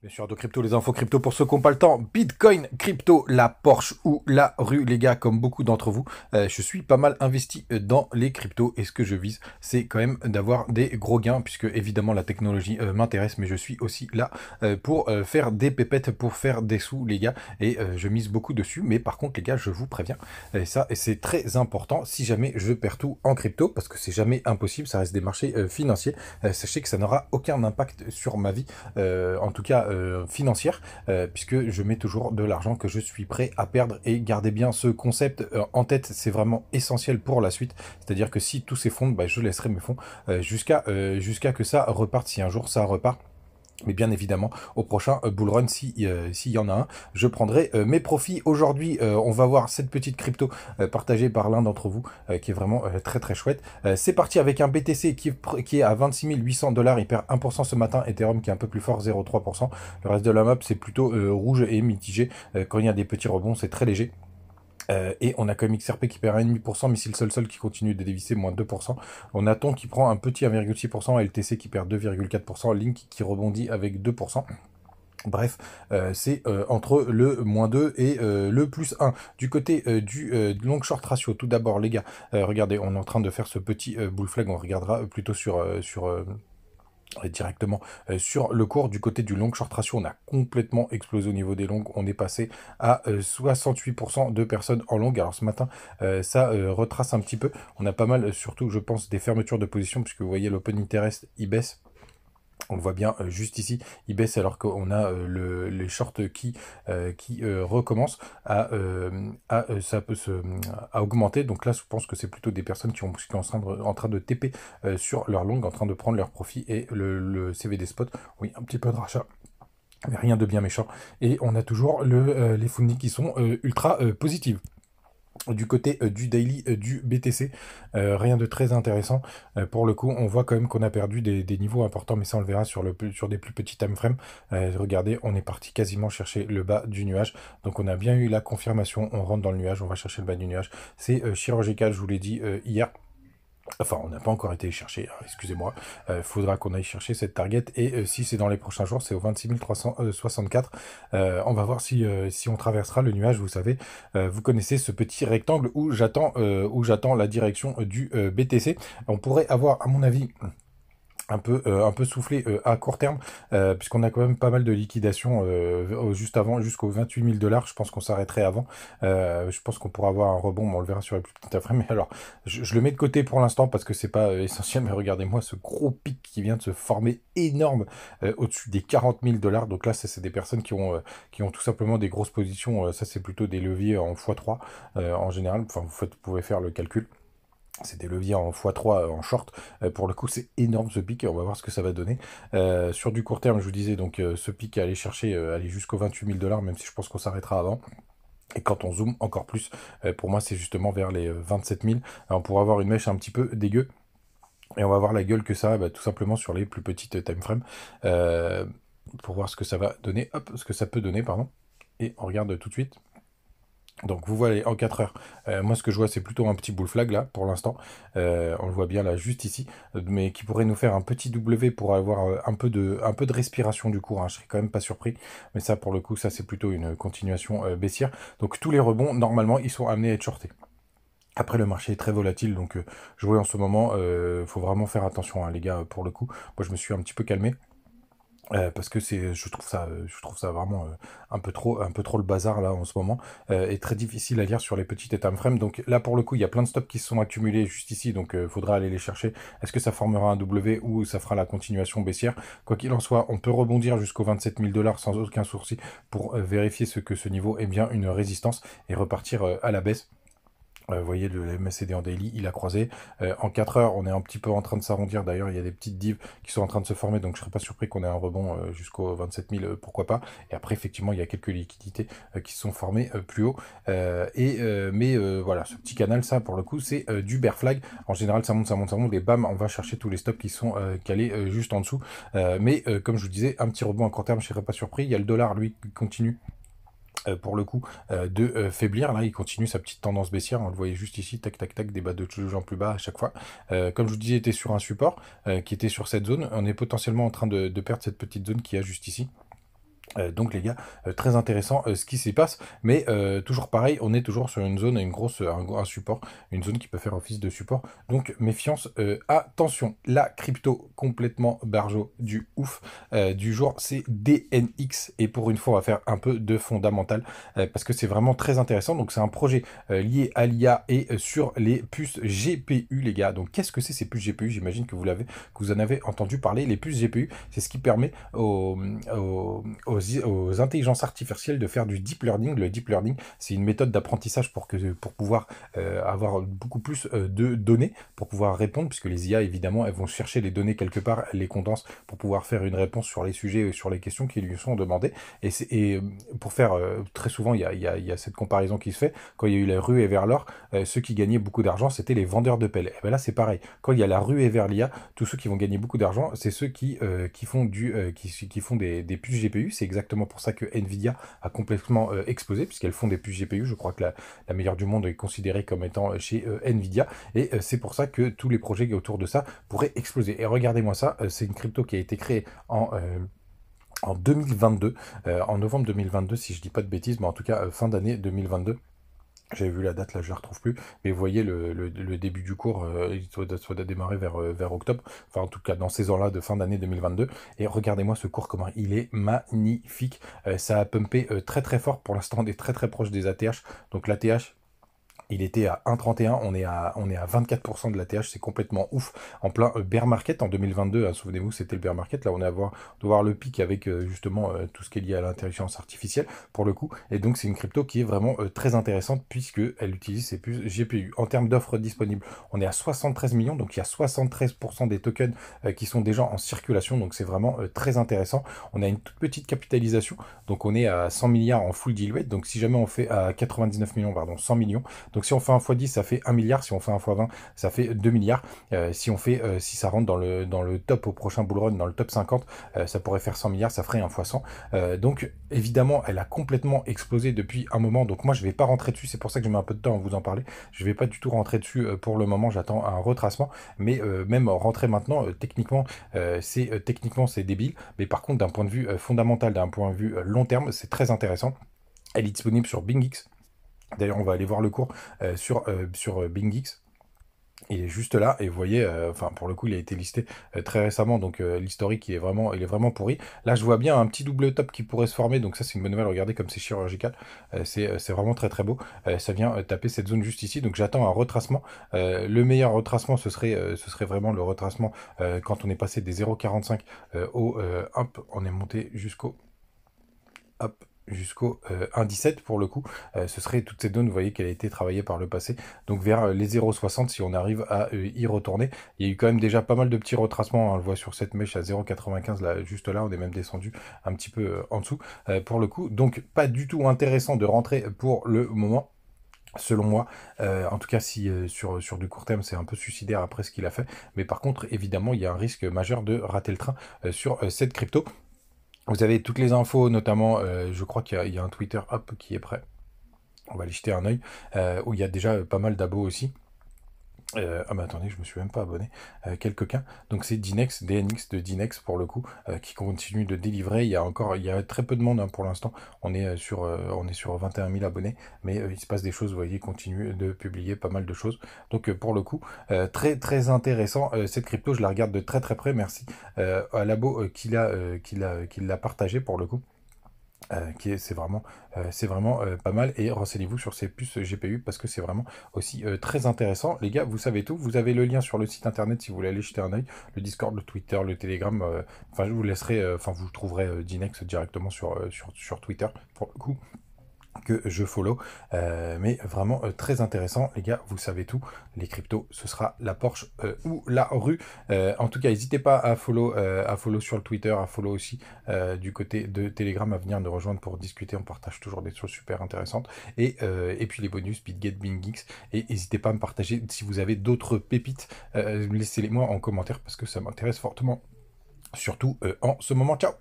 Bien sûr, de crypto, les infos crypto pour ceux qui n'ont pas le temps. Bitcoin, crypto, la Porsche ou la rue, les gars, comme beaucoup d'entre vous. Je suis pas mal investi dans les cryptos et ce que je vise, c'est quand même d'avoir des gros gains, puisque évidemment la technologie m'intéresse, mais je suis aussi là pour faire des pépettes, pour faire des sous, les gars, et je mise beaucoup dessus. Mais par contre, les gars, je vous préviens, ça, c'est très important si jamais je perds tout en crypto, parce que c'est jamais impossible, ça reste des marchés financiers. Sachez que ça n'aura aucun impact sur ma vie en tout cas financière, puisque je mets toujours de l'argent que je suis prêt à perdre et gardez bien ce concept en tête, c'est vraiment essentiel pour la suite, c'est-à-dire que si tout s'effondre, bah, je laisserai mes fonds jusqu'à que ça reparte, si un jour ça repart. Mais bien évidemment, au prochain bull run, s'il y en a un, je prendrai mes profits. Aujourd'hui, on va voir cette petite crypto partagée par l'un d'entre vous, qui est vraiment très très chouette. C'est parti avec un BTC qui est à 26 800 dollars. Il perd 1% ce matin. Ethereum qui est un peu plus fort, 0,3%. Le reste de la map, c'est plutôt rouge et mitigé. Quand il y a des petits rebonds, c'est très léger. Et on a quand même XRP qui perd 1,5%, Missile Sol qui continue de dévisser, moins 2%. On a Ton qui prend un petit 1,6%, LTC qui perd 2,4%, Link qui rebondit avec 2%. Bref, c'est entre le -2 et le +1. Du côté du long short ratio, tout d'abord les gars, regardez, on est en train de faire ce petit bull flag, on regardera plutôt directement sur le cours. Du côté du long short ratio, on a complètement explosé au niveau des longues, on est passé à 68% de personnes en longue. Alors ce matin, ça retrace un petit peu, on a pas mal, surtout je pense, des fermetures de position, puisque vous voyez l'open interest, il baisse. On le voit bien juste ici, il baisse alors qu'on a les shorts qui recommencent ça peut à augmenter. Donc là, je pense que c'est plutôt des personnes qui sont en train de TP sur leur longue, en train de prendre leur profit et le CVD spot. Oui, un petit peu de rachat. Mais rien de bien méchant. Et on a toujours les fundings qui sont ultra positives. Du côté du daily du BTC, rien de très intéressant. Pour le coup, on voit quand même qu'on a perdu des niveaux importants, mais ça on le verra sur des plus petits time frames. Regardez, on est parti quasiment chercher le bas du nuage. Donc on a bien eu la confirmation, on rentre dans le nuage, on va chercher le bas du nuage. C'est chirurgical, je vous l'ai dit hier. Enfin, on n'a pas encore été chercher, excusez-moi. Faudra qu'on aille chercher cette target. Et si c'est dans les prochains jours, c'est au 26 364. On va voir si on traversera le nuage. Vous savez, vous connaissez ce petit rectangle où j'attends la direction du BTC. On pourrait avoir, à mon avis, un peu soufflé à court terme, puisqu'on a quand même pas mal de liquidations juste avant, jusqu'aux 28 000 dollars. Je pense qu'on s'arrêterait avant. Je pense qu'on pourra avoir un rebond, mais on le verra sur les plus petites affreux. Mais alors, je le mets de côté pour l'instant parce que c'est pas essentiel. Mais regardez-moi ce gros pic qui vient de se former énorme au-dessus des 40 000 dollars. Donc là, ça, c'est des personnes qui ont tout simplement des grosses positions. Ça, c'est plutôt des leviers en x3 en général. Enfin, vous pouvez faire le calcul. C'est des leviers en x3 en short. Pour le coup, c'est énorme ce pic et on va voir ce que ça va donner. Sur du court terme, je vous disais, donc ce pic à aller chercher, aller jusqu'aux 28 000 dollars, même si je pense qu'on s'arrêtera avant. Et quand on zoome encore plus, pour moi, c'est justement vers les 27 000. Alors, on pourra avoir une mèche un petit peu dégueu. Et on va voir la gueule que ça a, bah, tout simplement sur les plus petites time frames. Pour voir ce que ça va donner. Hop, ce que ça peut donner, pardon. Et on regarde tout de suite. Donc vous voyez en 4 heures, moi ce que je vois c'est plutôt un petit bull flag là pour l'instant, on le voit bien là juste ici, mais qui pourrait nous faire un petit W pour avoir un peu de respiration du cours, hein. Je serais quand même pas surpris, mais ça pour le coup ça c'est plutôt une continuation baissière, donc tous les rebonds normalement ils sont amenés à être shortés. Après le marché est très volatile, donc jouer en ce moment, faut vraiment faire attention hein, les gars pour le coup, moi je me suis un petit peu calmé. Parce que je trouve ça vraiment un peu trop le bazar là en ce moment, et très difficile à lire sur les petites time frames. Donc là pour le coup, il y a plein de stops qui se sont accumulés juste ici, donc faudra aller les chercher. Est-ce que ça formera un W ou ça fera la continuation baissière? Quoi qu'il en soit, on peut rebondir jusqu'aux 27 000 dollars sans aucun sourcil pour vérifier que ce niveau est bien une résistance et repartir à la baisse. Vous voyez, le MACD en daily, il a croisé. En 4 heures, on est un petit peu en train de s'arrondir. D'ailleurs, il y a des petites divs qui sont en train de se former, donc je ne serais pas surpris qu'on ait un rebond jusqu'aux 27 000, pourquoi pas. Et après, effectivement, il y a quelques liquidités qui se sont formées plus haut. Voilà, ce petit canal, ça, pour le coup, c'est du bear flag. En général, ça monte, ça monte, ça monte, et bam, on va chercher tous les stops qui sont calés juste en dessous. Comme je vous disais, un petit rebond à court terme, je ne serais pas surpris. Il y a le dollar, lui, qui continue pour le coup de faiblir. Là il continue sa petite tendance baissière, on le voyait juste ici, tac tac tac, des bas de toujours plus bas à chaque fois. Comme je vous disais, était sur un support qui était sur cette zone, on est potentiellement en train de perdre cette petite zone qui a juste ici. Donc les gars, très intéressant ce qui s'y passe, mais toujours pareil, on est toujours sur une zone, un support, une zone qui peut faire office de support. Donc méfiance, attention, la crypto complètement barjo du ouf du jour, c'est DNX. Et pour une fois, on va faire un peu de fondamental parce que c'est vraiment très intéressant. Donc c'est un projet lié à l'IA et sur les puces GPU, les gars. Donc qu'est-ce que c'est ces puces GPU? J'imagine que vous en avez entendu parler. Les puces GPU, c'est ce qui permet aux intelligences artificielles de faire du deep learning. Le deep learning, c'est une méthode d'apprentissage pour pouvoir avoir beaucoup plus de données, pour pouvoir répondre, puisque les IA, évidemment, elles vont chercher les données quelque part, elles les condensent pour pouvoir faire une réponse sur les sujets, sur les questions qui lui sont demandées. Et pour faire, très souvent, il y a cette comparaison qui se fait. Quand il y a eu la ruée vers l'or, ceux qui gagnaient beaucoup d'argent, c'était les vendeurs de pelles. Et bien là, c'est pareil. Quand il y a la ruée vers l'IA, tous ceux qui vont gagner beaucoup d'argent, c'est ceux qui font des puces GPU. C'est exactement pour ça que Nvidia a complètement explosé, puisqu'elles font des puces GPU. Je crois que la meilleure du monde est considérée comme étant chez Nvidia. Et c'est pour ça que tous les projets autour de ça pourraient exploser. Et regardez-moi ça, c'est une crypto qui a été créée en 2022, en novembre 2022, si je dis pas de bêtises, mais en tout cas fin d'année 2022. J'avais vu la date, là je la retrouve plus, mais vous voyez le début du cours, il doit démarrer vers octobre, enfin en tout cas dans ces ans-là de fin d'année 2022, et regardez-moi ce cours, comment il est magnifique. Ça a pumpé très très fort, pour l'instant on est très très proche des ATH, donc l'ATH, il était à 1,31, on est à 24% de la TH, c'est complètement ouf. En plein bear market en 2022, hein, souvenez-vous, c'était le bear market. Là, on est à voir le pic avec justement tout ce qui est lié à l'intelligence artificielle, pour le coup. Et donc, c'est une crypto qui est vraiment très intéressante, puisqu'elle utilise ses puces GPU. En termes d'offres disponibles, on est à 73 millions, donc il y a 73% des tokens qui sont déjà en circulation, donc c'est vraiment très intéressant. On a une toute petite capitalisation, donc on est à 100 milliards en full deal weight, donc si jamais on fait à 99 millions, pardon, 100 millions, donc si on fait 1 x 10, ça fait 1 milliard. Si on fait 1 x 20, ça fait 2 milliards. Si ça rentre dans le top au prochain bull run, dans le top 50, ça pourrait faire 100 milliards, ça ferait 1 x 100. Donc évidemment, elle a complètement explosé depuis un moment. Donc moi, je ne vais pas rentrer dessus. C'est pour ça que je mets un peu de temps à vous en parler. Je ne vais pas du tout rentrer dessus pour le moment. J'attends un retracement. Mais même rentrer maintenant, techniquement, c'est débile. Mais par contre, d'un point de vue fondamental, d'un point de vue long terme, c'est très intéressant. Elle est disponible sur BingX. D'ailleurs, on va aller voir le cours sur BingX. Il est juste là, et vous voyez, enfin pour le coup, il a été listé très récemment, donc l'historique il est vraiment pourri. Là, je vois bien un petit double top qui pourrait se former, donc ça c'est une bonne nouvelle. Regardez comme c'est chirurgical, c'est vraiment très très beau. Ça vient taper cette zone juste ici, donc j'attends un retracement. Le meilleur retracement, ce serait vraiment le retracement quand on est passé des 0,45 hop, on est monté hop, jusqu'au 1,17 pour le coup. Ce serait toutes ces zones, vous voyez qu'elle a été travaillée par le passé. Donc vers les 0,60, si on arrive à y retourner. Il y a eu quand même déjà pas mal de petits retracements, hein, on le voit sur cette mèche à 0,95, là, juste là, on est même descendu un petit peu en dessous pour le coup. Donc pas du tout intéressant de rentrer pour le moment. Selon moi, en tout cas si sur du court terme c'est un peu suicidaire après ce qu'il a fait, mais par contre évidemment il y a un risque majeur de rater le train sur cette crypto. Vous avez toutes les infos, notamment, je crois qu'il y a un Twitter hop, qui est prêt. On va aller jeter un œil, où il y a déjà pas mal d'abos aussi. Ah mais attendez, je me suis même pas abonné. Quelqu'un. Donc c'est Dinex, DNX de Dinex pour le coup, qui continue de délivrer. Il y a très peu de monde, hein, pour l'instant. On est sur 21 000 abonnés, mais il se passe des choses. Vous voyez, il continue de publier pas mal de choses. Donc pour le coup, très très intéressant cette crypto. Je la regarde de très très près. Merci à l'abo qui l'a partagé pour le coup. C'est vraiment pas mal, et renseignez-vous sur ces puces GPU parce que c'est vraiment aussi très intéressant. Les gars, vous savez tout, vous avez le lien sur le site internet si vous voulez aller jeter un œil, le Discord, le Twitter, le Telegram, enfin je vous laisserai, enfin vous trouverez Dinex directement sur Twitter pour le coup, que je follow, mais vraiment très intéressant. Les gars, vous savez tout, les cryptos, ce sera la Porsche ou la rue. En tout cas, n'hésitez pas à follow sur le Twitter, à follow aussi du côté de Telegram, à venir nous rejoindre pour discuter. On partage toujours des choses super intéressantes, et puis les bonus BitGet, BingX, et n'hésitez pas à me partager si vous avez d'autres pépites, laissez-les moi en commentaire parce que ça m'intéresse fortement, surtout en ce moment. Ciao.